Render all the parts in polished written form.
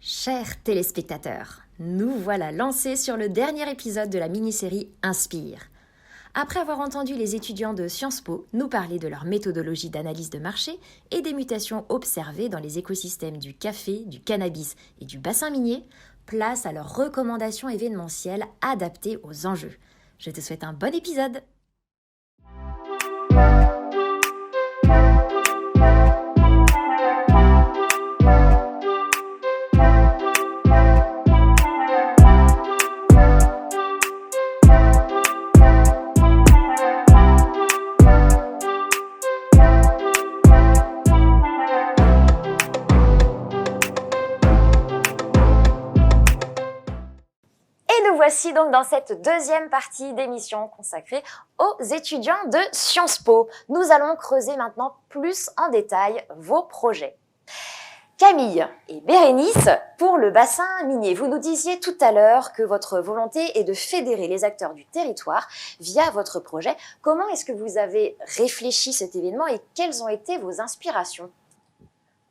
Chers téléspectateurs, nous voilà lancés sur le dernier épisode de la mini-série Inspire. Après avoir entendu les étudiants de Sciences Po nous parler de leur méthodologie d'analyse de marché et des mutations observées dans les écosystèmes du café, du cannabis et du bassin minier, place à leurs recommandations événementielles adaptées aux enjeux. Je te souhaite un bon épisode! Voici donc dans cette deuxième partie d'émission consacrée aux étudiants de Sciences Po. Nous allons creuser maintenant plus en détail vos projets. Camille et Bérénice, pour le bassin minier, vous nous disiez tout à l'heure que votre volonté est de fédérer les acteurs du territoire via votre projet. Comment est-ce que vous avez réfléchi cet événement et quelles ont été vos inspirations ?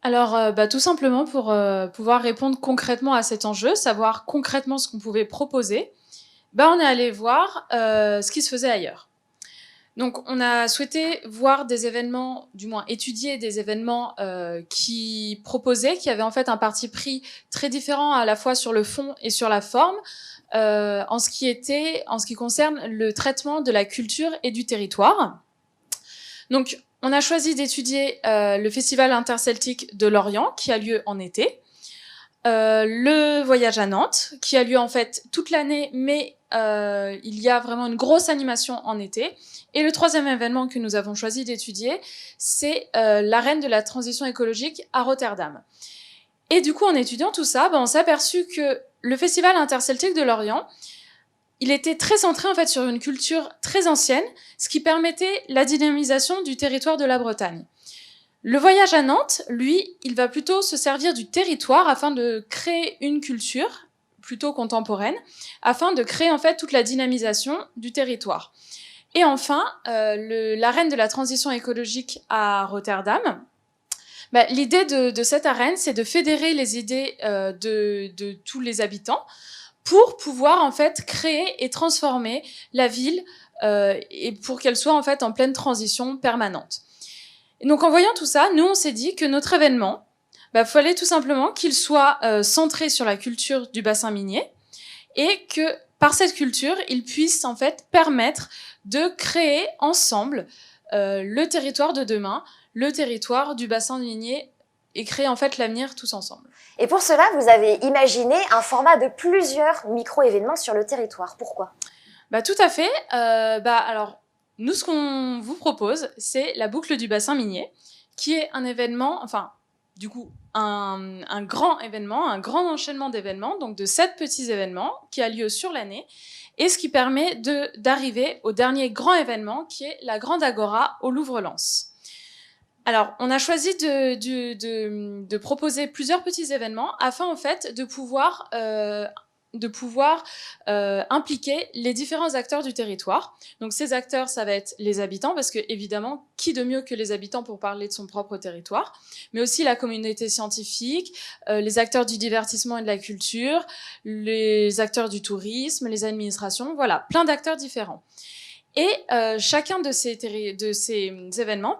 Alors, tout simplement pour pouvoir répondre concrètement à cet enjeu, savoir concrètement ce qu'on pouvait proposer, on est allé voir ce qui se faisait ailleurs. Donc, on a souhaité voir des événements, du moins étudier des événements qui avaient en fait un parti pris très différent à la fois sur le fond et sur la forme, en ce qui concerne le traitement de la culture et du territoire. Donc, on a choisi d'étudier le Festival interceltique de Lorient, qui a lieu en été, le voyage à Nantes, qui a lieu en fait toute l'année, mais il y a vraiment une grosse animation en été. Et le troisième événement que nous avons choisi d'étudier, c'est l'arène de la transition écologique à Rotterdam. Et du coup, en étudiant tout ça, on s'est aperçu que le Festival interceltique de Lorient, il était très centré en fait sur une culture très ancienne, ce qui permettait la dynamisation du territoire de la Bretagne. Le voyage à Nantes, lui, il va plutôt se servir du territoire afin de créer une culture plutôt contemporaine, afin de créer en fait toute la dynamisation du territoire. Et enfin, l'arène de la transition écologique à Rotterdam. L'idée de cette arène, c'est de fédérer les idées de tous les habitants, pour pouvoir en fait créer et transformer la ville et pour qu'elle soit en fait en pleine transition permanente. Et donc en voyant tout ça, nous on s'est dit que notre événement, fallait tout simplement qu'il soit centré sur la culture du bassin minier et que par cette culture, il puisse en fait permettre de créer ensemble le territoire de demain, le territoire du bassin minier et créer en fait l'avenir tous ensemble. Et pour cela, vous avez imaginé un format de plusieurs micro-événements sur le territoire. Pourquoi ? Tout à fait. Alors, nous, ce qu'on vous propose, c'est la boucle du bassin minier, qui est un événement, un grand événement, un grand enchaînement d'événements, donc de 7 petits événements qui a lieu sur l'année, et ce qui permet d'arriver au dernier grand événement, qui est la Grande Agora au Louvre-Lens. Alors, on a choisi de proposer plusieurs petits événements afin, en fait, de pouvoir impliquer les différents acteurs du territoire. Donc, ces acteurs, ça va être les habitants, parce que, évidemment, qui de mieux que les habitants pour parler de son propre territoire, mais aussi la communauté scientifique, les acteurs du divertissement et de la culture, les acteurs du tourisme, les administrations, voilà, plein d'acteurs différents. Et chacun de ces événements,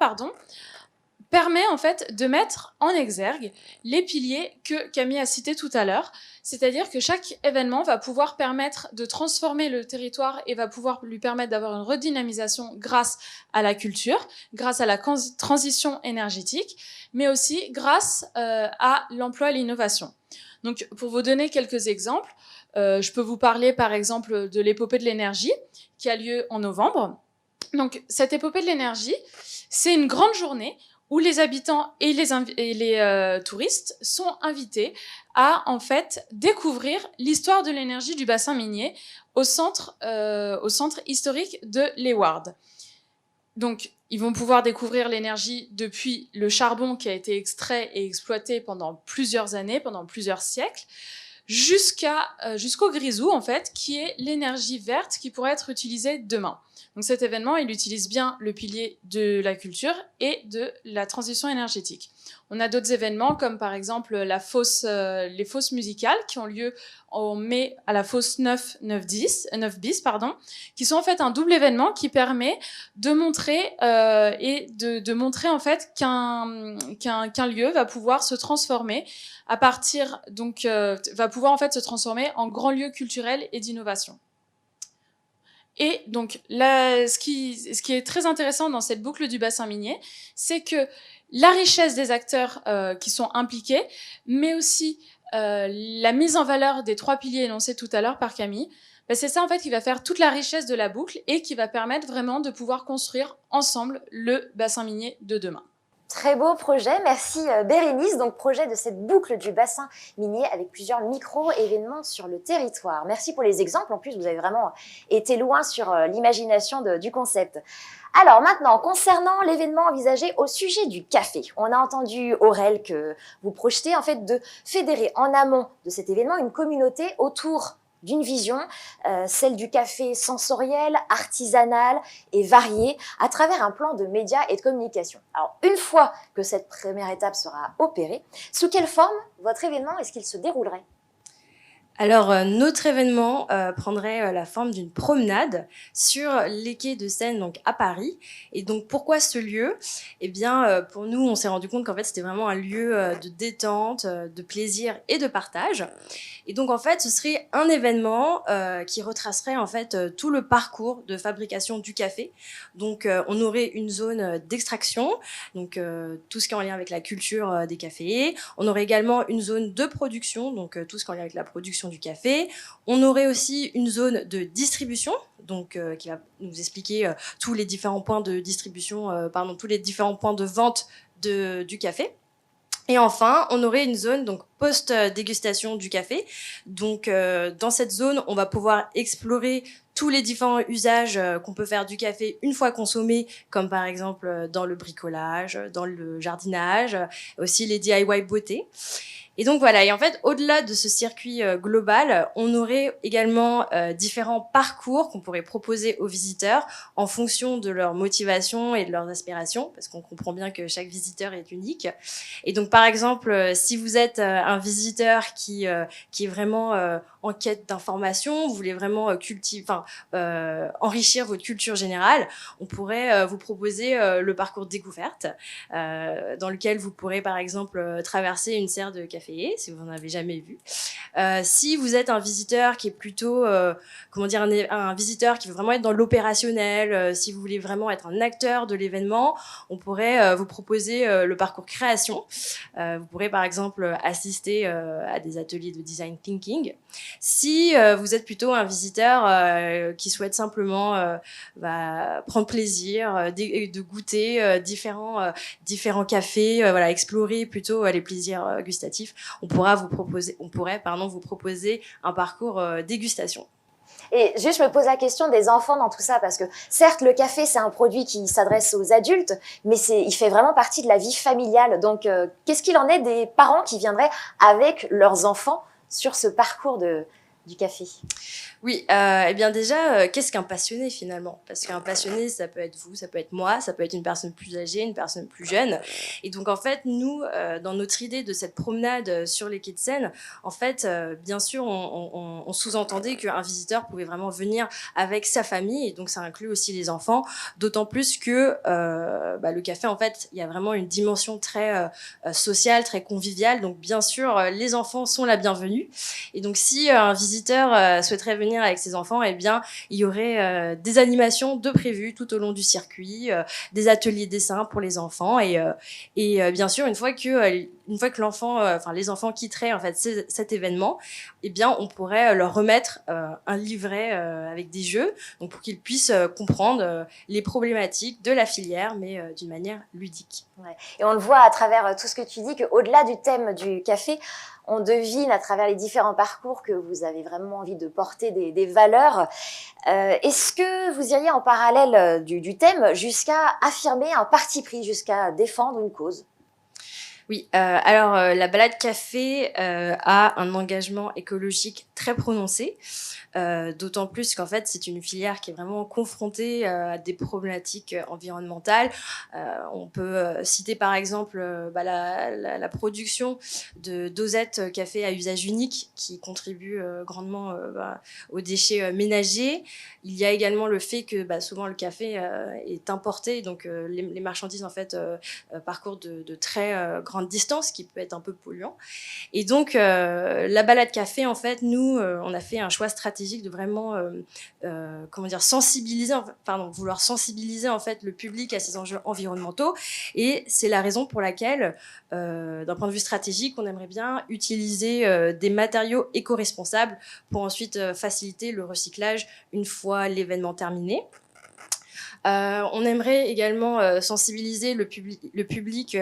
permet en fait de mettre en exergue les piliers que Camille a cités tout à l'heure, c'est-à-dire que chaque événement va pouvoir permettre de transformer le territoire et va pouvoir lui permettre d'avoir une redynamisation grâce à la culture, grâce à la transition énergétique, mais aussi grâce à l'emploi et l'innovation. Donc, pour vous donner quelques exemples, je peux vous parler par exemple de l'épopée de l'énergie qui a lieu en novembre. Donc, cette épopée de l'énergie, c'est une grande journée où les habitants et les touristes sont invités à en fait découvrir l'histoire de l'énergie du bassin minier au centre historique de Leeuwarden. Donc, ils vont pouvoir découvrir l'énergie depuis le charbon qui a été extrait et exploité pendant plusieurs années, pendant plusieurs siècles, jusqu'au grisou, en fait, qui est l'énergie verte qui pourrait être utilisée demain. Donc cet événement, il utilise bien le pilier de la culture et de la transition énergétique. On a d'autres événements comme par exemple les fosses musicales qui ont lieu en mai à la fosse 9 bis, qui sont en fait un double événement qui permet de montrer de montrer en fait qu'un lieu va pouvoir se transformer à partir va pouvoir en fait se transformer en grand lieu culturel et d'innovation. Et donc, là, ce qui est très intéressant dans cette boucle du bassin minier, c'est que la richesse des acteurs qui sont impliqués, mais aussi la mise en valeur des 3 piliers énoncés tout à l'heure par Camille, c'est ça en fait qui va faire toute la richesse de la boucle et qui va permettre vraiment de pouvoir construire ensemble le bassin minier de demain. Très beau projet, merci Bérénice. Donc projet de cette boucle du bassin minier avec plusieurs micro-événements sur le territoire. Merci pour les exemples, en plus vous avez vraiment été loin sur l'imagination du concept. Alors maintenant, concernant l'événement envisagé au sujet du café, on a entendu Aurel que vous projetez en fait de fédérer en amont de cet événement une communauté autour d'une vision, celle du café sensoriel, artisanal et varié, à travers un plan de médias et de communication. Alors, une fois que cette première étape sera opérée, sous quelle forme votre événement est-ce qu'il se déroulerait ? Alors, notre événement prendrait la forme d'une promenade sur les quais de Seine, donc à Paris. Et donc, pourquoi ce lieu ? Eh bien, pour nous, on s'est rendu compte qu'en fait, c'était vraiment un lieu de détente, de plaisir et de partage. Et donc, en fait, ce serait un événement qui retracerait en fait tout le parcours de fabrication du café. Donc, on aurait une zone d'extraction, donc tout ce qui est en lien avec la culture des cafés. On aurait également une zone de production, donc tout ce qui est en lien avec la production du café. On aurait aussi une zone de distribution, donc qui va nous expliquer tous les différents points de distribution, tous les différents points de vente du café. Et enfin, on aurait une zone donc post-dégustation du café. Donc, dans cette zone, on va pouvoir explorer tous les différents usages qu'on peut faire du café une fois consommé, comme par exemple dans le bricolage, dans le jardinage, aussi les DIY beauté. Et donc voilà, et en fait, au-delà de ce circuit global, on aurait également différents parcours qu'on pourrait proposer aux visiteurs en fonction de leur motivation et de leurs aspirations, parce qu'on comprend bien que chaque visiteur est unique. Et donc par exemple, si vous êtes un visiteur qui est vraiment en quête d'information, vous voulez vraiment enrichir votre culture générale, on pourrait vous proposer le parcours découverte, dans lequel vous pourrez par exemple traverser une serre de café si vous n'en avez jamais vu. Si vous êtes un visiteur qui est plutôt, un visiteur qui veut vraiment être dans l'opérationnel, si vous voulez vraiment être un acteur de l'événement, on pourrait vous proposer le parcours création. Vous pourrez par exemple assister à des ateliers de design thinking. Si vous êtes plutôt un visiteur qui souhaite simplement prendre plaisir, de goûter différents cafés, explorer plutôt les plaisirs gustatifs, on pourrait vous proposer un parcours dégustation. Et juste, je me pose la question des enfants dans tout ça, parce que certes, le café, c'est un produit qui s'adresse aux adultes, mais il fait vraiment partie de la vie familiale. Donc, qu'est-ce qu'il en est des parents qui viendraient avec leurs enfants sur ce parcours du café ? Oui, eh bien déjà, qu'est-ce qu'un passionné finalement ? Parce qu'un passionné, ça peut être vous, ça peut être moi, ça peut être une personne plus âgée, une personne plus jeune. Et donc en fait, nous, dans notre idée de cette promenade sur les quais de Seine, en fait, bien sûr, on sous-entendait qu'un visiteur pouvait vraiment venir avec sa famille, et donc ça inclut aussi les enfants, d'autant plus que le café, en fait, il y a vraiment une dimension très sociale, très conviviale. Donc bien sûr, les enfants sont la bienvenue. Et donc si un visiteur souhaiterait venir avec ses enfants, eh bien, il y aurait des animations de prévues tout au long du circuit, des ateliers dessin pour les enfants, et bien sûr, une fois que les enfants quitteraient en fait cet événement, eh bien, on pourrait leur remettre un livret avec des jeux, donc pour qu'ils puissent comprendre les problématiques de la filière, mais d'une manière ludique. Ouais. Et on le voit à travers tout ce que tu dis, qu'au-delà du thème du café, on devine à travers les différents parcours que vous avez vraiment envie de porter des valeurs. Est-ce que vous iriez en parallèle du thème jusqu'à affirmer un parti pris, jusqu'à défendre une cause ? Oui, alors la balade café a un engagement écologique très prononcé, d'autant plus qu'en fait c'est une filière qui est vraiment confrontée à des problématiques environnementales. On peut citer par exemple la production de dosettes café à usage unique qui contribue grandement aux déchets ménagers. Il y a également le fait que souvent le café est importé, donc les marchandises en fait parcours de très grande distance, qui peut être un peu polluant. Et donc, la balade café, en fait, nous, on a fait un choix stratégique de vraiment, vouloir sensibiliser en fait le public à ces enjeux environnementaux. Et c'est la raison pour laquelle, d'un point de vue stratégique, on aimerait bien utiliser des matériaux éco-responsables pour ensuite faciliter le recyclage une fois l'événement terminé. On aimerait également sensibiliser le public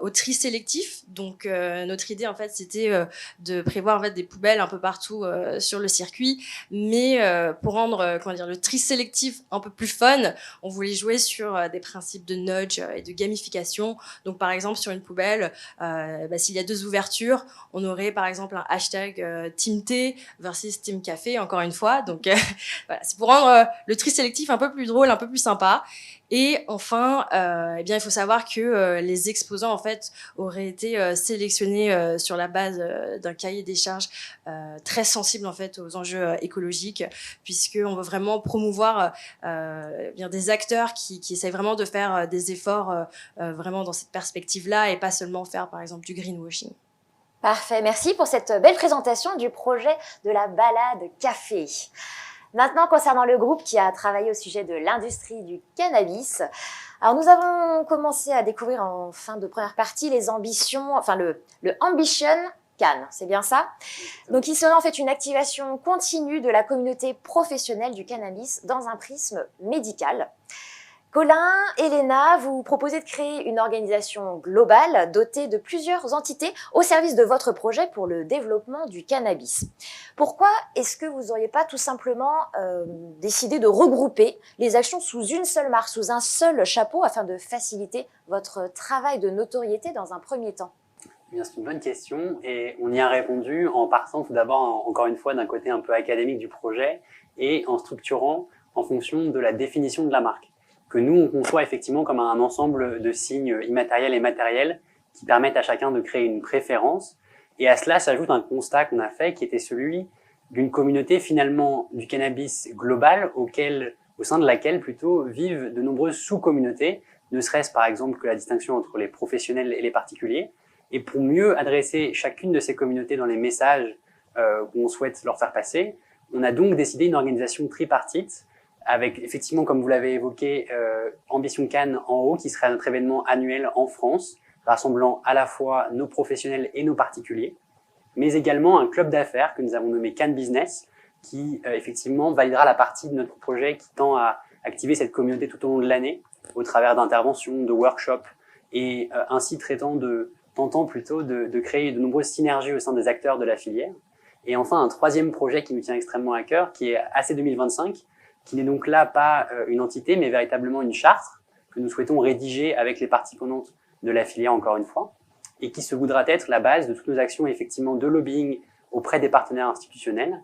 au tri sélectif. Donc, notre idée, en fait, c'était de prévoir en fait, des poubelles un peu partout sur le circuit. Mais pour rendre le tri sélectif un peu plus fun, on voulait jouer sur des principes de nudge et de gamification. Donc, par exemple, sur une poubelle, s'il y a 2 ouvertures, on aurait par exemple un hashtag Team Thé versus Team Café, encore une fois. Donc, voilà, c'est pour rendre le tri sélectif un peu plus drôle, un peu plus sympa. Et enfin, il faut savoir que les exposants en fait auraient été sélectionnés sur la base d'un cahier des charges très sensible en fait aux enjeux écologiques, puisqu'on veut vraiment promouvoir des acteurs qui essaient vraiment de faire des efforts vraiment dans cette perspective-là, et pas seulement faire par exemple du greenwashing. Parfait, merci pour cette belle présentation du projet de la balade café. Maintenant, concernant le groupe qui a travaillé au sujet de l'industrie du cannabis, alors nous avons commencé à découvrir en fin de première partie les ambitions, enfin le Ambition Cannes, c'est bien ça? Donc il serait en fait une activation continue de la communauté professionnelle du cannabis dans un prisme médical. Colin, Elena, vous proposez de créer une organisation globale dotée de plusieurs entités au service de votre projet pour le développement du cannabis. Pourquoi est-ce que vous n'auriez pas tout simplement décidé de regrouper les actions sous une seule marque, sous un seul chapeau, afin de faciliter votre travail de notoriété dans un premier temps? Bien, c'est une bonne question et on y a répondu en partant tout d'abord, encore une fois, d'un côté un peu académique du projet et en structurant en fonction de la définition de la marque, que nous, on conçoit effectivement comme un ensemble de signes immatériels et matériels qui permettent à chacun de créer une préférence. Et à cela s'ajoute un constat qu'on a fait qui était celui d'une communauté finalement du cannabis global au sein de laquelle plutôt vivent de nombreuses sous-communautés, ne serait-ce par exemple que la distinction entre les professionnels et les particuliers. Et pour mieux adresser chacune de ces communautés dans les messages qu'on souhaite leur faire passer, on a donc décidé une organisation tripartite avec effectivement, comme vous l'avez évoqué, Ambition Cannes en haut, qui serait notre événement annuel en France, rassemblant à la fois nos professionnels et nos particuliers, mais également un club d'affaires que nous avons nommé Cannes Business, qui effectivement validera la partie de notre projet qui tend à activer cette communauté tout au long de l'année, au travers d'interventions, de workshops, et ainsi tentant plutôt de créer de nombreuses synergies au sein des acteurs de la filière. Et enfin, un troisième projet qui nous tient extrêmement à cœur, qui est AC 2025, qui n'est donc là pas une entité, mais véritablement une charte que nous souhaitons rédiger avec les parties prenantes de la filière, encore une fois, et qui se voudra être la base de toutes nos actions effectivement de lobbying auprès des partenaires institutionnels,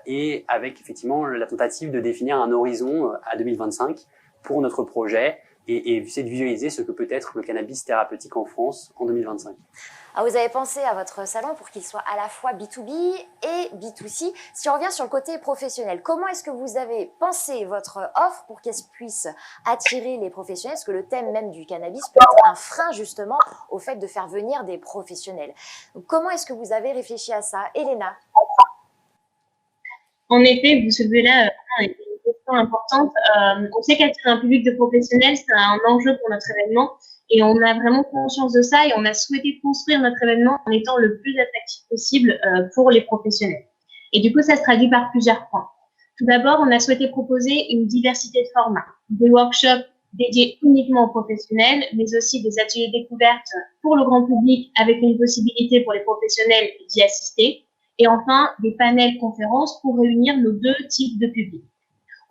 et avec effectivement la tentative de définir un horizon à 2025 pour notre projet, et essayer de visualiser ce que peut être le cannabis thérapeutique en France en 2025. Alors vous avez pensé à votre salon pour qu'il soit à la fois B2B et B2C. Si on revient sur le côté professionnel, comment est-ce que vous avez pensé votre offre pour qu'elle puisse attirer les professionnels? Parce que le thème même du cannabis peut être un frein justement au fait de faire venir des professionnels. Donc, comment est-ce que vous avez réfléchi à ça? Elena? En effet, vous soulevez là une question importante. On sait qu'attirer un public de professionnels, c'est un enjeu pour notre événement. Et on a vraiment conscience de ça et on a souhaité construire notre événement en étant le plus attractif possible pour les professionnels. Et du coup, ça se traduit par plusieurs points. Tout d'abord, on a souhaité proposer une diversité de formats, des workshops dédiés uniquement aux professionnels, mais aussi des ateliers découvertes pour le grand public avec une possibilité pour les professionnels d'y assister. Et enfin, des panels conférences pour réunir nos 2 types de publics.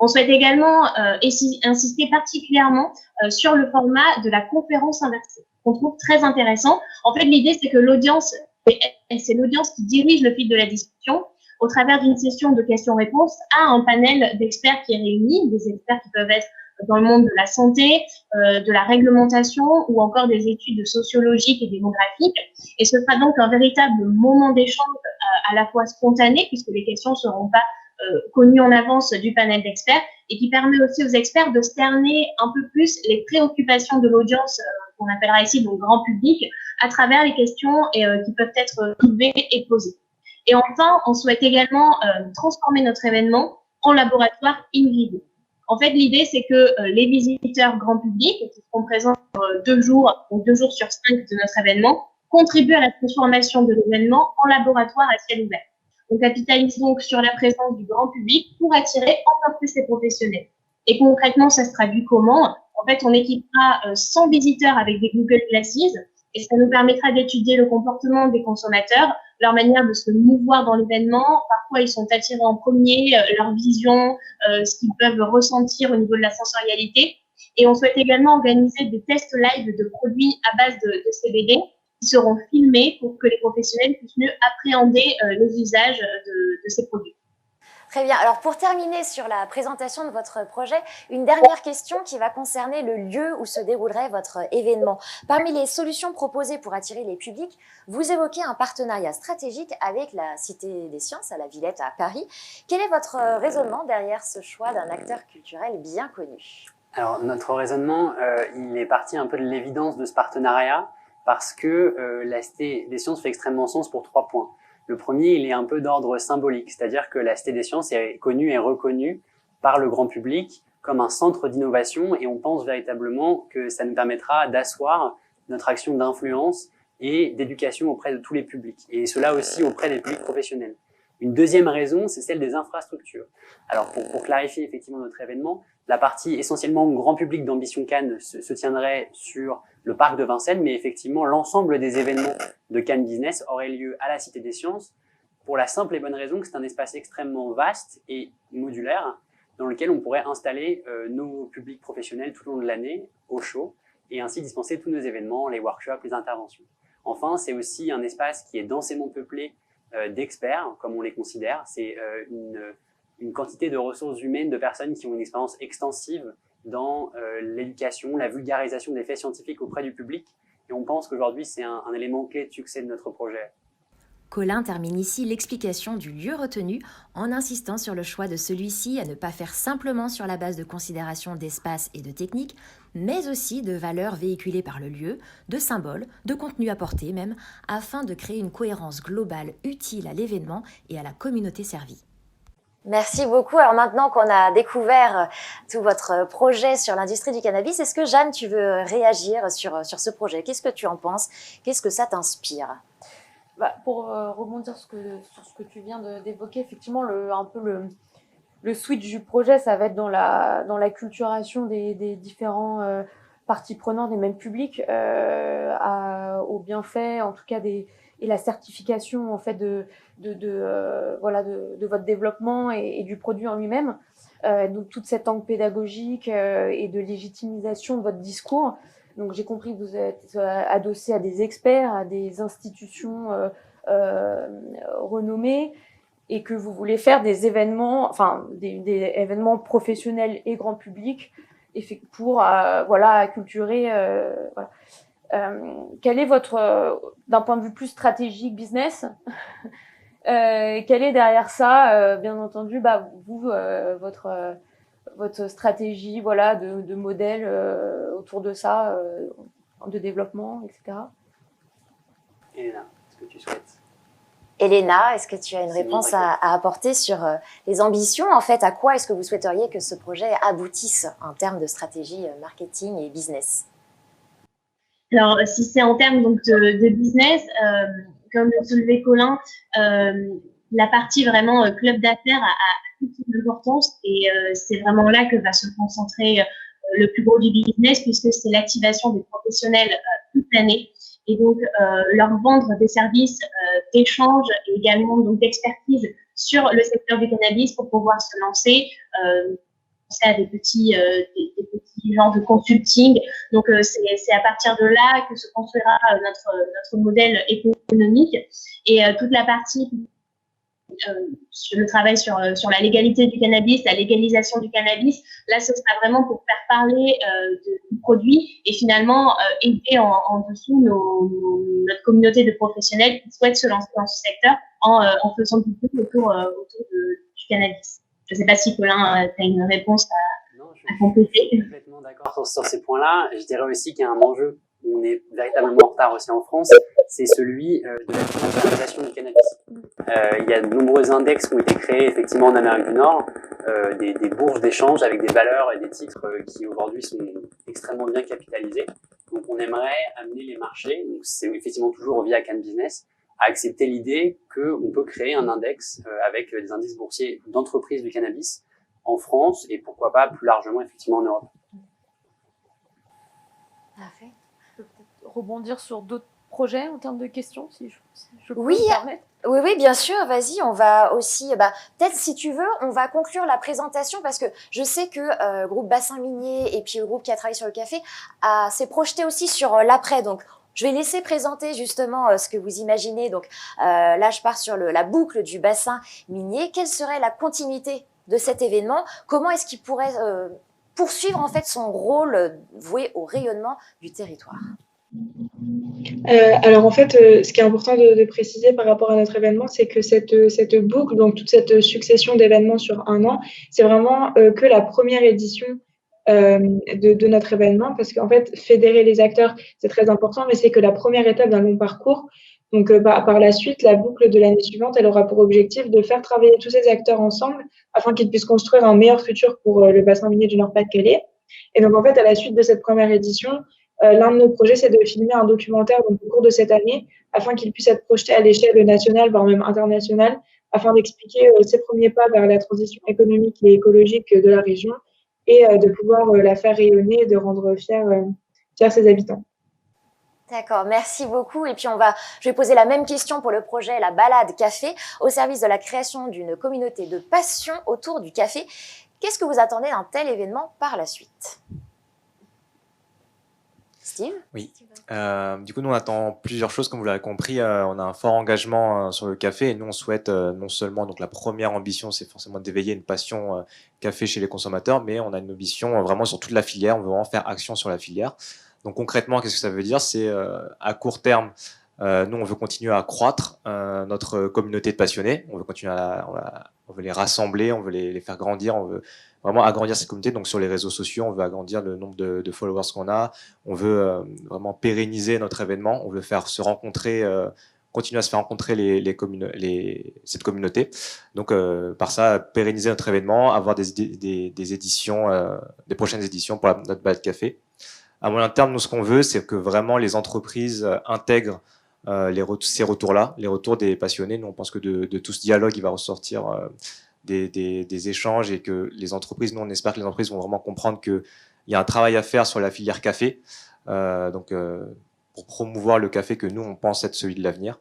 On souhaite également insister particulièrement sur le format de la conférence inversée. qu'on trouve très intéressant. En fait, l'idée, c'est que l'audience, c'est l'audience qui dirige le fil de la discussion au travers d'une session de questions-réponses à un panel d'experts qui est réuni, des experts qui peuvent être dans le monde de la santé, de la réglementation ou encore des études sociologiques et démographiques. Et ce sera donc un véritable moment d'échange à la fois spontané, puisque les questions ne seront pas connues en avance du panel d'experts, et qui permet aussi aux experts de cerner un peu plus les préoccupations de l'audience, qu'on appellera ici donc grand public, à travers les questions qui peuvent être soulevées et posées. Et enfin, on souhaite également transformer notre événement en laboratoire in vivo. En fait, l'idée, c'est que les visiteurs grand public, qui seront présents 2 jours, donc 2 jours sur 5 de notre événement, contribuent à la transformation de l'événement en laboratoire à ciel ouvert. On capitalise donc sur la présence du grand public pour attirer encore plus les professionnels. Et concrètement, ça se traduit comment? En fait, on équipera 100 visiteurs avec des Google Glasses et ça nous permettra d'étudier le comportement des consommateurs, leur manière de se mouvoir dans l'événement, par quoi ils sont attirés en premier, leur vision, ce qu'ils peuvent ressentir au niveau de la sensorialité. Et on souhaite également organiser des tests live de produits à base de CBD qui seront filmés pour que les professionnels puissent mieux appréhender les usages de ces produits. Très bien. Alors, pour terminer sur la présentation de votre projet, une dernière question qui va concerner le lieu où se déroulerait votre événement. Parmi les solutions proposées pour attirer les publics, vous évoquez un partenariat stratégique avec la Cité des Sciences à la Villette à Paris. Quel est votre raisonnement derrière ce choix d'un acteur culturel bien connu? Alors, notre raisonnement, il est parti un peu de l'évidence de ce partenariat parce que la Cité des Sciences fait extrêmement sens pour 3 points. Le premier, il est un peu d'ordre symbolique, c'est-à-dire que la Cité des Sciences est connue et reconnue par le grand public comme un centre d'innovation et on pense véritablement que ça nous permettra d'asseoir notre action d'influence et d'éducation auprès de tous les publics et cela aussi auprès des publics professionnels. Une deuxième raison, c'est celle des infrastructures. Alors pour clarifier effectivement notre événement, la partie essentiellement grand public d'Ambition Cannes se tiendrait sur le parc de Vincennes, mais effectivement l'ensemble des événements de Cannes Business auraient lieu à la Cité des Sciences pour la simple et bonne raison que c'est un espace extrêmement vaste et modulaire dans lequel on pourrait installer nos publics professionnels tout au long de l'année au chaud et ainsi dispenser tous nos événements, les workshops, les interventions. Enfin, c'est aussi un espace qui est densément peuplé d'experts, comme on les considère. C'est une quantité de ressources humaines, de personnes qui ont une expérience extensive dans l'éducation, la vulgarisation des faits scientifiques auprès du public. Et on pense qu'aujourd'hui, c'est un élément clé de succès de notre projet. Colin termine ici l'explication du lieu retenu en insistant sur le choix de celui-ci à ne pas faire simplement sur la base de considérations d'espace et de technique, mais aussi de valeurs véhiculées par le lieu, de symboles, de contenus apportés même, afin de créer une cohérence globale utile à l'événement et à la communauté servie. Merci beaucoup. Alors maintenant qu'on a découvert tout votre projet sur l'industrie du cannabis, est-ce que Jeanne, tu veux réagir sur ce projet? Qu'est-ce que tu en penses? Qu'est-ce que ça t'inspire? Pour rebondir sur ce que tu viens d'évoquer, effectivement, le switch du projet, ça va être dans la culturation des différents parties prenantes et même publics aux bienfaits, en tout cas et la certification en fait de votre développement et du produit en lui-même. Donc toute cette angle pédagogique et de légitimisation de votre discours. Donc j'ai compris que vous êtes adossé à des experts, à des institutions renommées et que vous voulez faire des événements, des événements professionnels et grand public pour acculturer. Quel est d'un point de vue plus stratégique, business, quel est derrière ça, bien entendu, votre stratégie, de modèle autour de ça, de développement, etc. Elena, est-ce que tu souhaites? Elena, est-ce que tu as une réponse à apporter sur les ambitions? En fait, à quoi est-ce que vous souhaiteriez que ce projet aboutisse en termes de stratégie marketing et business? Alors, si c'est en termes donc, de business, comme le soulevait Colin, la partie vraiment club d'affaires a toute son importance et c'est vraiment là que va se concentrer le plus gros du business puisque c'est l'activation des professionnels toute l'année et donc leur vendre des services d'échange et également donc d'expertise sur le secteur du cannabis pour pouvoir se lancer à des petits genres de consulting. Donc, c'est à partir de là que se construira notre modèle économique. Et toute la partie le travail sur la légalité du cannabis, la légalisation du cannabis, là, ce sera vraiment pour faire parler du produit et finalement aider en dessous notre communauté de professionnels qui souhaitent se lancer dans ce secteur en faisant du coup autour du cannabis. Je ne sais pas si Colin, tu as une réponse à compléter. Je suis complètement d'accord sur ces points-là. Je dirais aussi qu'il y a un enjeu où on est véritablement en retard aussi en France, c'est celui de la démocratisation du cannabis. Il y a de nombreux index qui ont été créés effectivement en Amérique du Nord, des bourses d'échange avec des valeurs et des titres qui aujourd'hui sont extrêmement bien capitalisés. Donc on aimerait amener les marchés, donc c'est effectivement toujours via Can Business, à accepter l'idée qu'on peut créer un index avec des indices boursiers d'entreprises du cannabis en France et pourquoi pas plus largement effectivement en Europe. Parfait. Je peux peut-être rebondir sur d'autres projets en termes de questions, si je peux Oui, me permettre. Oui, bien sûr, vas-y, on va aussi, peut-être si tu veux, on va conclure la présentation parce que je sais que groupe Bassin Minier et puis le groupe qui a travaillé sur le café s'est projeté aussi sur l'après. Donc, je vais laisser présenter justement ce que vous imaginez. Donc, là, je pars sur la boucle du bassin minier. Quelle serait la continuité de cet événement? Comment est-ce qu'il pourrait poursuivre en fait son rôle voué au rayonnement du territoire? Alors en fait, ce qui est important de préciser par rapport à notre événement, c'est que cette boucle, donc toute cette succession d'événements sur un an, c'est vraiment que la première édition de notre événement, parce qu'en fait, fédérer les acteurs, c'est très important, mais c'est que la première étape d'un long parcours. Donc par la suite, la boucle de l'année suivante, elle aura pour objectif de faire travailler tous ces acteurs ensemble afin qu'ils puissent construire un meilleur futur pour le bassin minier du Nord-Pas-de-Calais. Et donc en fait, à la suite de cette première édition, l'un de nos projets, c'est de filmer un documentaire donc, au cours de cette année afin qu'il puisse être projeté à l'échelle nationale, voire même internationale, afin d'expliquer ses premiers pas vers la transition économique et écologique de la région et de pouvoir la faire rayonner et de rendre fiers ses habitants. D'accord, merci beaucoup. Et puis je vais poser la même question pour le projet La Balade Café au service de la création d'une communauté de passion autour du café. Qu'est-ce que vous attendez d'un tel événement par la suite ? Steve ? Oui. Du coup, nous, on attend plusieurs choses, comme vous l'avez compris. On a un fort engagement sur le café et nous, on souhaite non seulement, donc la première ambition, c'est forcément d'éveiller une passion café chez les consommateurs, mais on a une ambition vraiment sur toute la filière. On veut vraiment faire action sur la filière. Donc concrètement, qu'est-ce que ça veut dire ? C'est à court terme, nous, on veut continuer à croître notre communauté de passionnés. On veut continuer on veut les rassembler, on veut les faire grandir, on veut vraiment agrandir cette communauté. Donc sur les réseaux sociaux, on veut agrandir le nombre de followers qu'on a. On veut vraiment pérenniser notre événement. On veut faire se rencontrer, continuer à se faire rencontrer cette communauté. Donc par ça, pérenniser notre événement, avoir des éditions, des prochaines éditions pour notre balade café. À moyen terme, nous, ce qu'on veut, c'est que vraiment les entreprises intègrent ces retours-là, les retours des passionnés. Nous, on pense que de tout ce dialogue, il va ressortir des échanges et que les entreprises, nous, on espère que les entreprises vont vraiment comprendre qu'il y a un travail à faire sur la filière café, pour promouvoir le café que nous, on pense être celui de l'avenir.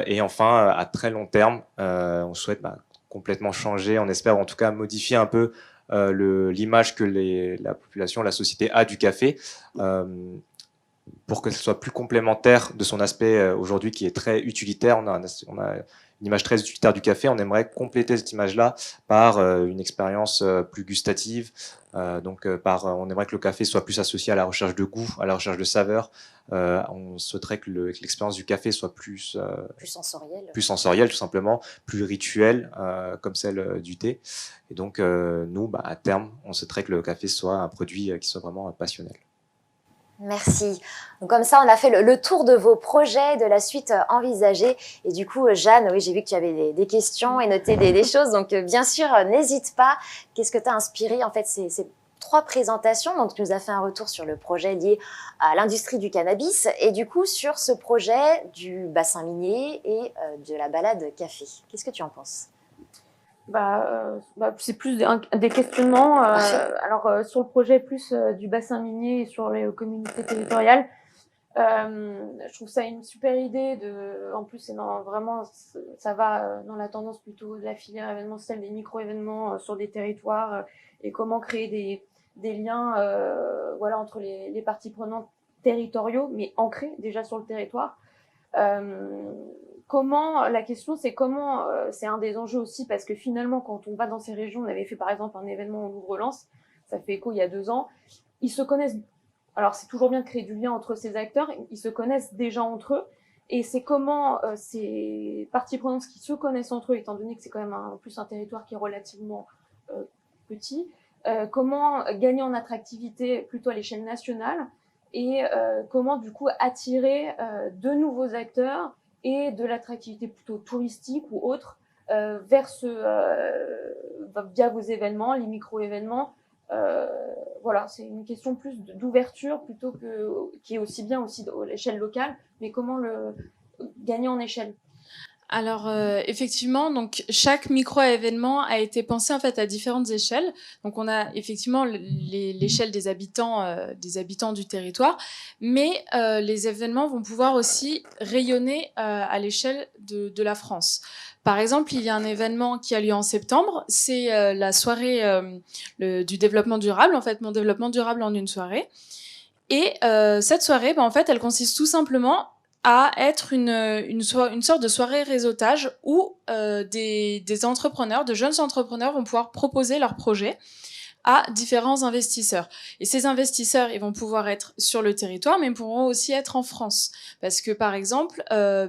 Et enfin, à très long terme, on souhaite complètement changer, on espère en tout cas modifier un peu l'image que la population, la société a du café, pour que ce soit plus complémentaire de son aspect aujourd'hui qui est très utilitaire. On a une image très utilitaire du café. On aimerait compléter cette image-là par une expérience plus gustative. On aimerait que le café soit plus associé à la recherche de goût, à la recherche de saveur. On souhaiterait que l'expérience du café soit plus sensorielle, tout simplement, plus rituelle, comme celle du thé. Et donc, nous, à terme, on souhaiterait que le café soit un produit qui soit vraiment passionnel. Merci. Donc, comme ça, on a fait le tour de vos projets, de la suite envisagée. Et du coup, Jeanne, oui, j'ai vu que tu avais des questions et noté des choses. Donc, bien sûr, n'hésite pas. Qu'est-ce que t'as inspiré, en fait, ces 3 présentations. Donc, tu nous as fait un retour sur le projet lié à l'industrie du cannabis et du coup, sur ce projet du bassin minier et de la balade café. Qu'est-ce que tu en penses ? C'est plus des questionnements. Alors, sur le projet plus du bassin minier et sur les communautés territoriales, Je trouve ça une super idée en plus, vraiment, ça va dans la tendance plutôt de la filière événementielle, des micro-événements sur des territoires et comment créer des liens, voilà, entre les parties prenantes territoriaux, mais ancrés déjà sur le territoire. La question c'est comment, c'est un des enjeux aussi parce que finalement quand on va dans ces régions, on avait fait par exemple un événement au Louvre-Lens, ça fait écho il y a 2 ans, ils se connaissent, alors c'est toujours bien de créer du lien entre ces acteurs, ils se connaissent déjà entre eux, et c'est comment ces parties prenantes qui se connaissent entre eux, étant donné que c'est quand même en plus un territoire qui est relativement petit, comment gagner en attractivité plutôt à l'échelle nationale, et comment du coup attirer de nouveaux acteurs et de l'attractivité plutôt touristique ou autre via vos événements, les micro-événements. Voilà, c'est une question plus d'ouverture plutôt qui est aussi bien aussi à l'échelle locale, mais comment le gagner en échelle. Alors effectivement, donc chaque micro-événement a été pensé en fait à différentes échelles. Donc on a effectivement l'échelle des habitants du territoire, mais les événements vont pouvoir aussi rayonner à l'échelle de la France. Par exemple, il y a un événement qui a lieu en septembre, c'est la soirée du développement durable, en fait mon développement durable en une soirée. Et cette soirée, en fait, elle consiste tout simplement à être une sorte de soirée réseautage où des entrepreneurs, de jeunes entrepreneurs vont pouvoir proposer leurs projets à différents investisseurs. Et ces investisseurs, ils vont pouvoir être sur le territoire, mais ils pourront aussi être en France. Parce que, par exemple,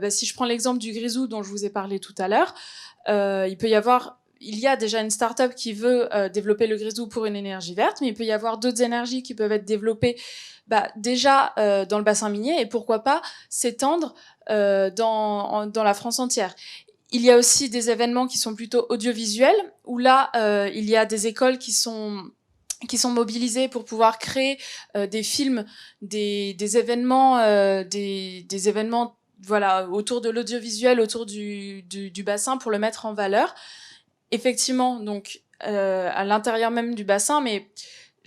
si je prends l'exemple du Grisou dont je vous ai parlé tout à l'heure, il y a déjà une start-up qui veut développer le Grisou pour une énergie verte, mais il peut y avoir d'autres énergies qui peuvent être développées déjà dans le bassin minier et pourquoi pas s'étendre dans la France entière. Il y a aussi des événements qui sont plutôt audiovisuels, où là, il y a des écoles qui sont mobilisées pour pouvoir créer des films, des événements, des événements voilà, autour de l'audiovisuel, autour du bassin pour le mettre en valeur. Effectivement, donc à l'intérieur même du bassin, mais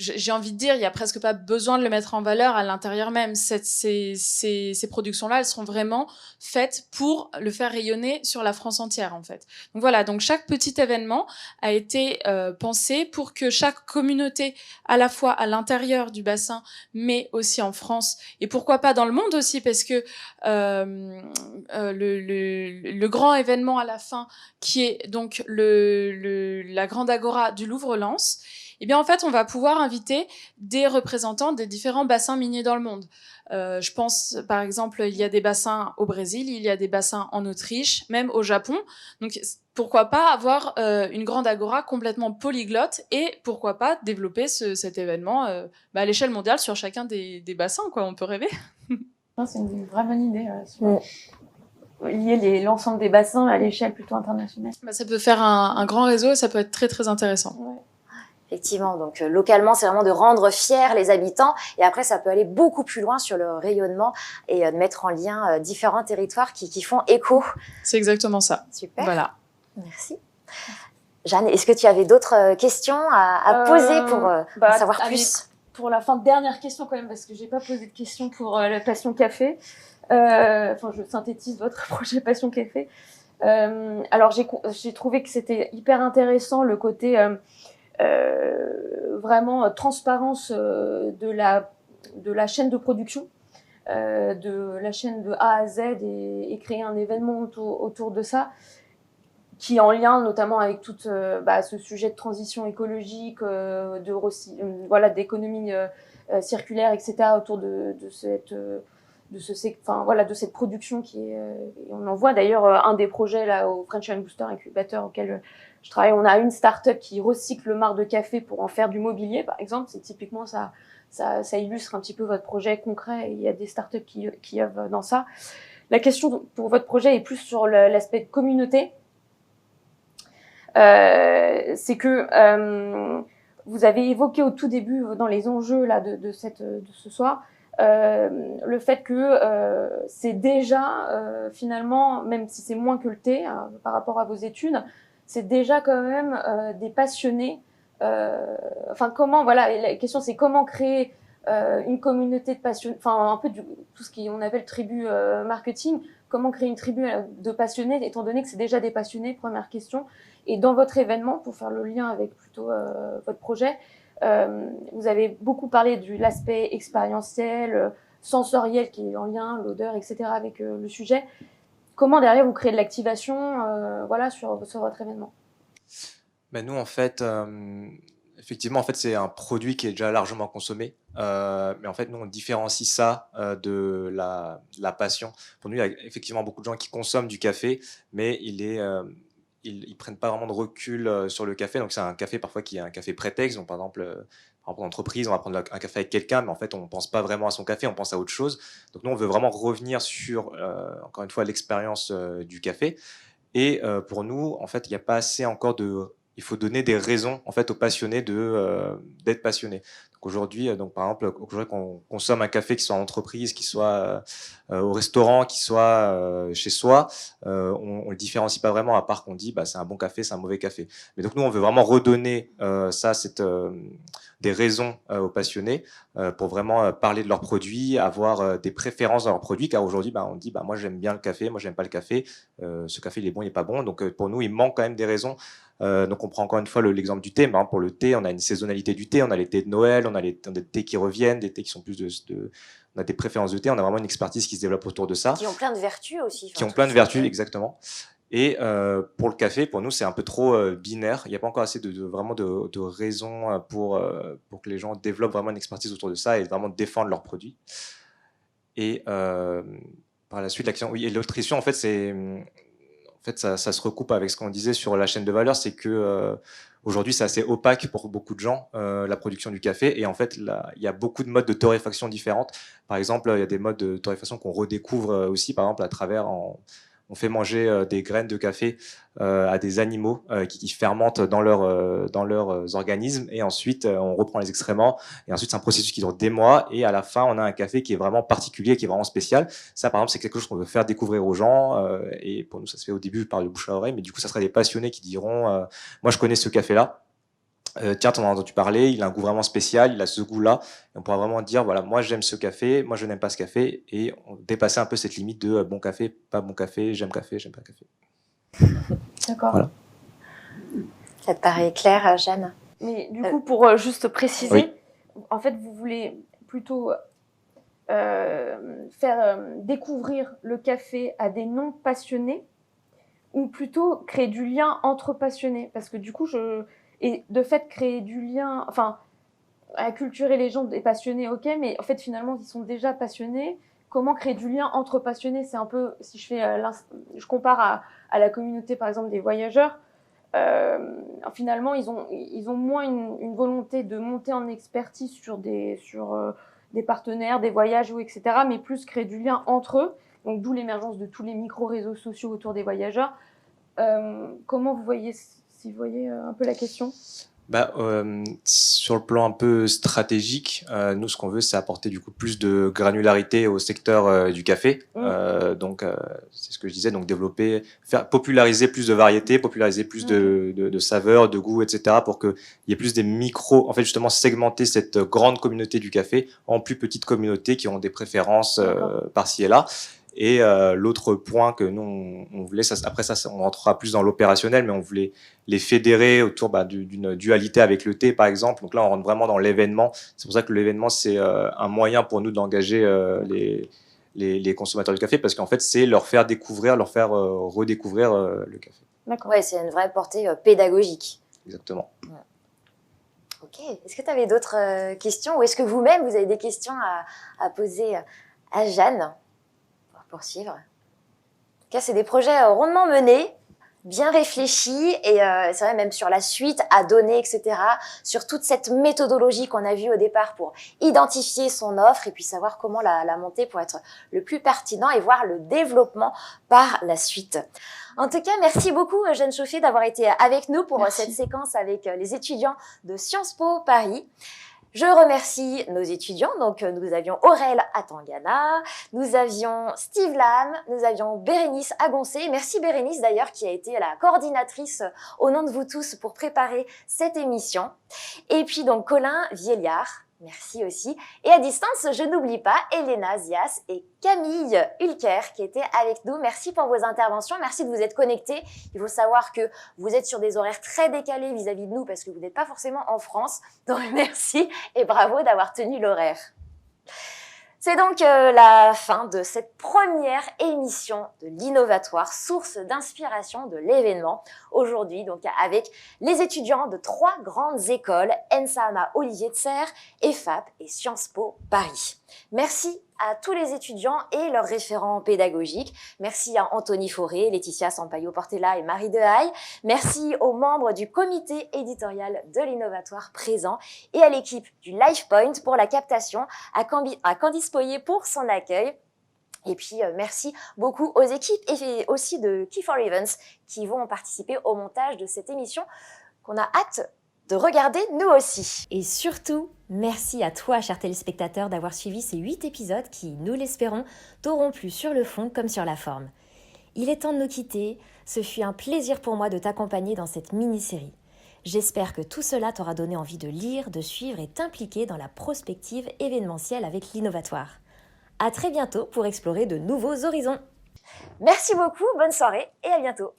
j'ai envie de dire, il n'y a presque pas besoin de le mettre en valeur à l'intérieur même. Ces productions-là, elles seront vraiment faites pour le faire rayonner sur la France entière, en fait. Donc voilà, donc chaque petit événement a été pensé pour que chaque communauté, à la fois à l'intérieur du bassin, mais aussi en France, et pourquoi pas dans le monde aussi, parce que le grand événement à la fin, qui est donc la grande agora du Louvre-Lens, eh bien, en fait, on va pouvoir inviter des représentants des différents bassins miniers dans le monde. Je pense, par exemple, il y a des bassins au Brésil, il y a des bassins en Autriche, même au Japon. Donc, pourquoi pas avoir une grande agora complètement polyglotte et pourquoi pas développer cet événement à l'échelle mondiale sur chacun des bassins, quoi. On peut rêver. C'est une vraie bonne idée. Lier l'ensemble des bassins à l'échelle plutôt internationale. Ça peut faire un grand réseau et ça peut être très, très intéressant. Ouais. Effectivement, donc localement, c'est vraiment de rendre fiers les habitants et après, ça peut aller beaucoup plus loin sur le rayonnement et de mettre en lien différents territoires qui font écho. C'est exactement ça. Super. Voilà. Merci. Jeanne, est-ce que tu avais d'autres questions à poser pour en savoir plus? Pour la fin, dernière question quand même, parce que j'ai pas posé de questions pour la Passion Café. Je synthétise votre projet Passion Café. Alors, j'ai trouvé que c'était hyper intéressant le côté vraiment transparence de la chaîne de production, de la chaîne de A à Z et créer un événement autour de ça qui est en lien notamment avec tout ce sujet de transition écologique, d'économie circulaire, etc. autour de cette production qui est. Et on en voit d'ailleurs un des projets là au French Wine Booster Incubateur auquel je travaille. On a une start-up qui recycle le marc de café pour en faire du mobilier, par exemple. C'est typiquement ça illustre un petit peu votre projet concret. Il y a des start-up qui œuvrent dans ça. La question pour votre projet est plus sur l'aspect communauté. C'est que vous avez évoqué au tout début dans les enjeux là de ce soir le fait que c'est déjà finalement, même si c'est moins que le thé par rapport à vos études, c'est déjà quand même des passionnés. La question c'est comment créer une communauté de passionnés, enfin un peu tout ce qu'on appelle tribu marketing. Comment créer une tribu de passionnés, étant donné que c'est déjà des passionnés, première question. Et dans votre événement, pour faire le lien avec plutôt votre projet, vous avez beaucoup parlé de l'aspect expérientiel, sensoriel qui est en lien, l'odeur, etc. avec le sujet. Comment derrière vous créez de l'activation voilà, sur votre événement? Ben nous, en fait, effectivement, en fait, c'est un produit qui est déjà largement consommé. Mais en fait, nous, on différencie ça de la passion. Pour nous, il y a effectivement beaucoup de gens qui consomment du café, mais ils prennent pas vraiment de recul sur le café. Donc, c'est un café parfois qui est un café prétexte. Donc, par exemple, en entreprise, on va prendre un café avec quelqu'un, mais en fait, on ne pense pas vraiment à son café, on pense à autre chose. Donc, nous, on veut vraiment revenir sur, encore une fois, l'expérience du café. Et pour nous, en fait, il n'y a pas assez encore il faut donner des raisons en fait aux passionnés d'être passionnés. Donc aujourd'hui, donc par exemple, aujourd'hui qu'on consomme un café, qui soit en entreprise, qui soit au restaurant, qui soit chez soi, on le différencie pas vraiment, à part qu'on dit bah c'est un bon café, c'est un mauvais café. Mais donc nous, on veut vraiment redonner des raisons aux passionnés pour vraiment parler de leurs produits, avoir des préférences dans leurs produits, car aujourd'hui, bah, on dit bah moi j'aime bien le café, moi j'aime pas le café, ce café il est bon, il est pas bon. Donc pour nous, il manque quand même des raisons. Donc on prend encore une fois l'exemple du thé. Par exemple, pour le thé, on a une saisonnalité du thé, on a les thés de Noël, on a des thés qui reviennent, des thés qui sont plus on a des préférences de thé, on a vraiment une expertise qui se développe autour de ça. Qui ont plein de vertus aussi. Qui ont plein de vertus, exactement. Et pour le café, pour nous, c'est un peu trop binaire. Il n'y a pas encore assez vraiment de raisons pour que les gens développent vraiment une expertise autour de ça et vraiment défendent leurs produits. Et par la suite, l'action, oui, et l'autre issue, en fait, ça se recoupe avec ce qu'on disait sur la chaîne de valeur, c'est que aujourd'hui, c'est assez opaque pour beaucoup de gens, la production du café. Et en fait, il y a beaucoup de modes de torréfaction différentes. Par exemple, il y a des modes de torréfaction qu'on redécouvre aussi, par exemple, à travers... On fait manger des graines de café à des animaux qui fermentent dans leurs organismes, et ensuite on reprend les excréments, et ensuite c'est un processus qui dure des mois, et à la fin on a un café qui est vraiment particulier, qui est vraiment spécial. Ça par exemple, c'est quelque chose qu'on veut faire découvrir aux gens, et pour nous ça se fait au début par le bouche à oreille, mais du coup ça serait des passionnés qui diront moi je connais ce café là, tiens, t'en as entendu parler, il a un goût vraiment spécial, il a ce goût-là. Et on pourra vraiment dire, voilà, moi j'aime ce café, moi je n'aime pas ce café, et dépasser un peu cette limite de bon café, pas bon café, j'aime pas café. D'accord. Voilà. Ça te paraît clair, Jeanne? Mais du coup, pour juste préciser, Oui. en fait, vous voulez plutôt faire découvrir le café à des non-passionnés, ou plutôt créer du lien entre passionnés? Parce que du coup, et de fait, créer du lien, enfin, acculturer les gens des passionnés, ok, mais en fait, finalement, ils sont déjà passionnés. Comment créer du lien entre passionnés? C'est un peu, si je compare à la communauté, par exemple, des voyageurs, finalement, ils ont moins une volonté de monter en expertise sur des partenaires, des voyages, etc., mais plus créer du lien entre eux. Donc, d'où l'émergence de tous les micro-réseaux sociaux autour des voyageurs. Comment vous voyez, si vous voyez un peu la question? Sur le plan un peu stratégique, nous ce qu'on veut c'est apporter du coup plus de granularité au secteur du café. Donc c'est ce que je disais, donc populariser plus de variétés, populariser plus de saveurs, de goûts, etc. pour qu'il y ait plus des micros, en fait justement segmenter cette grande communauté du café en plus petites communautés qui ont des préférences par-ci et là. Et l'autre point que nous on voulait, après ça on rentrera plus dans l'opérationnel, mais on voulait les fédérer autour d'une dualité avec le thé par exemple. Donc là on rentre vraiment dans l'événement. C'est pour ça que l'événement c'est un moyen pour nous d'engager les consommateurs du café, parce qu'en fait c'est leur faire découvrir, leur faire redécouvrir le café. D'accord. Ouais, c'est une vraie portée pédagogique. Exactement. Ouais. Ok. Est-ce que tu avais d'autres questions, ou est-ce que vous-même vous avez des questions à poser à Jeanne? Poursuivre. En tout cas, c'est des projets rondement menés, bien réfléchis, et c'est vrai, même sur la suite à donner, etc., sur toute cette méthodologie qu'on a vue au départ pour identifier son offre et puis savoir comment la monter pour être le plus pertinent et voir le développement par la suite. En tout cas, merci beaucoup, Jeanne Chauffé, d'avoir été avec nous pour cette séquence avec les étudiants de Sciences Po Paris. Je remercie nos étudiants. Donc, nous avions Aurel Atangana, nous avions Steve Lam, nous avions Bérénice Agoncé. Merci Bérénice d'ailleurs, qui a été la coordinatrice au nom de vous tous pour préparer cette émission. Et puis donc Colin Vieillard, Merci aussi. Et à distance, je n'oublie pas Elena Zias et Camille Hulker qui étaient avec nous. Merci pour vos interventions. Merci de vous être connectés. Il faut savoir que vous êtes sur des horaires très décalés vis-à-vis de nous parce que vous n'êtes pas forcément en France. Donc merci et bravo d'avoir tenu l'horaire. C'est donc la fin de cette première émission de l'Innovatoire, source d'inspiration de l'événement. Aujourd'hui, donc avec les étudiants de 3 grandes écoles, Nsama Olivier de Serres, EFAP et Sciences Po Paris. Merci à tous les étudiants et leurs référents pédagogiques. Merci à Anthony Fauré, Laetitia Sampaio-Portella et Marie Dehaye. Merci aux membres du comité éditorial de l'Innovatoire présent et à l'équipe du LivePoint pour la captation, à Candice Poyer pour son accueil. Et puis, merci beaucoup aux équipes et aussi de Key4Events qui vont participer au montage de cette émission qu'on a hâte de regarder nous aussi. Et surtout, merci à toi, chers téléspectateurs, d'avoir suivi ces 8 épisodes qui, nous l'espérons, t'auront plu sur le fond comme sur la forme. Il est temps de nous quitter. Ce fut un plaisir pour moi de t'accompagner dans cette mini-série. J'espère que tout cela t'aura donné envie de lire, de suivre et t'impliquer dans la prospective événementielle avec l'Innovatoire. À très bientôt pour explorer de nouveaux horizons. Merci beaucoup, bonne soirée et à bientôt.